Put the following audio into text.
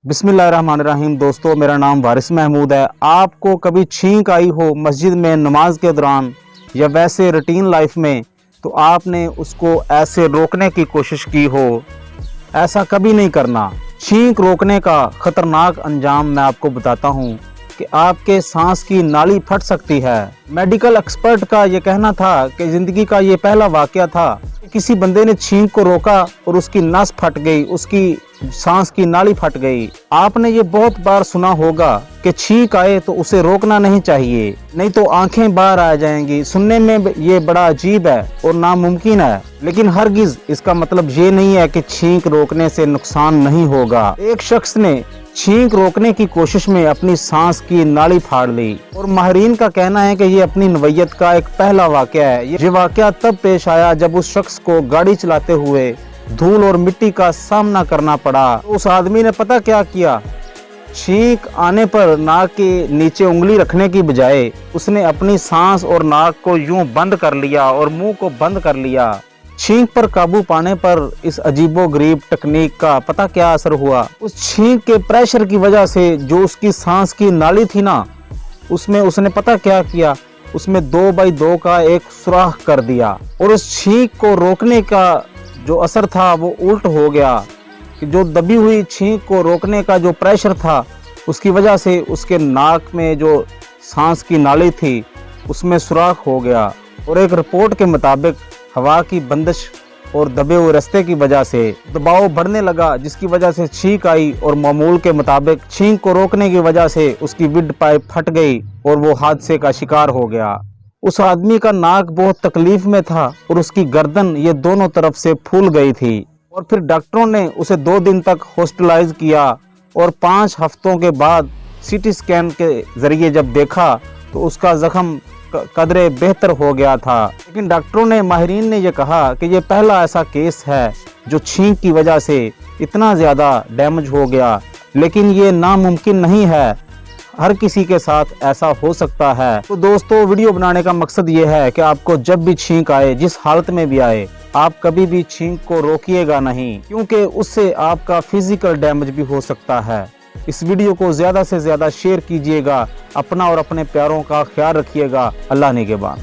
बिस्मिल्लाहिर्रहमानिर्रहीम। दोस्तों, मेरा नाम वारिस महमूद है। आपको कभी छींक आई हो मस्जिद में नमाज के दौरान या वैसे रूटीन लाइफ में, तो आपने उसको ऐसे रोकने की कोशिश की हो? ऐसा कभी नहीं करना। छींक रोकने का खतरनाक अंजाम मैं आपको बताता हूँ कि आपके सांस की नाली फट सकती है। मेडिकल एक्सपर्ट का ये कहना था कि ज़िंदगी का ये पहला वाकया था, किसी बंदे ने छींक को रोका और उसकी नस फट गई, उसकी सांस की नाली फट गई। आपने ये बहुत बार सुना होगा कि छींक आए तो उसे रोकना नहीं चाहिए, नहीं तो आंखें बाहर आ जाएंगी। सुनने में ये बड़ा अजीब है और नामुमकिन है, लेकिन हरगिज इसका मतलब ये नहीं है कि छींक रोकने से नुकसान नहीं होगा। एक शख्स ने छींक रोकने की कोशिश में अपनी सांस की नाली फाड़ ली और माहिरीन का कहना है कि ये अपनी नवैयत का एक पहला वाकया है। ये वाकया तब पेश आया जब उस शख्स को गाड़ी चलाते हुए धूल और मिट्टी का सामना करना पड़ा। उस आदमी ने पता क्या किया, छींक आने पर नाक के नीचे उंगली रखने की बजाय उसने अपनी सांस और नाक को यूं बंद कर लिया और मुंह को बंद कर लिया। छींक पर काबू पाने पर इस अजीबोगरीब तकनीक का पता क्या असर हुआ, उस छींक के प्रेशर की वजह से जो उसकी सांस की नाली थी ना, उसमें उसने पता क्या किया, उसमें 2x2 का एक सुराख कर दिया और उस छींक को रोकने का जो असर था वो उल्ट हो गया कि जो दबी हुई छींक को रोकने का जो प्रेशर था उसकी वजह से उसके नाक में जो सांस की नाली थी उसमें सुराख हो गया। और एक रिपोर्ट के मुताबिक हवा की बंदिश और दबे हुए रास्ते की वजह से दबाव बढ़ने लगा, जिसकी वजह से छींक आई और मामूल के मुताबिक छींक को रोकने की वजह से उसकी विंड पाइप फट गई और वो हादसे का शिकार हो गया। उस आदमी का नाक बहुत तकलीफ में था और उसकी गर्दन ये दोनों तरफ से फूल गई थी और फिर डॉक्टरों ने उसे 2 दिन तक हॉस्पिटलाइज किया और 5 हफ्तों के बाद सीटी स्कैन के जरिए जब देखा तो उसका जख्म कदरे बेहतर हो गया था। लेकिन डॉक्टरों ने, माहिरीन ने यह कहा कि यह पहला ऐसा केस है जो छींक की वजह से इतना ज़्यादा डैमेज हो गया, लेकिन ये नामुमकिन नहीं है, हर किसी के साथ ऐसा हो सकता है। तो दोस्तों, वीडियो बनाने का मकसद ये है कि आपको जब भी छींक आए, जिस हालत में भी आए, आप कभी भी छींक को रोकिएगा नहीं, क्योंकि उससे आपका फिजिकल डैमेज भी हो सकता है। इस वीडियो को ज़्यादा से ज़्यादा शेयर कीजिएगा। अपना और अपने प्यारों का ख्याल रखिएगा। अल्लाह निगहबान।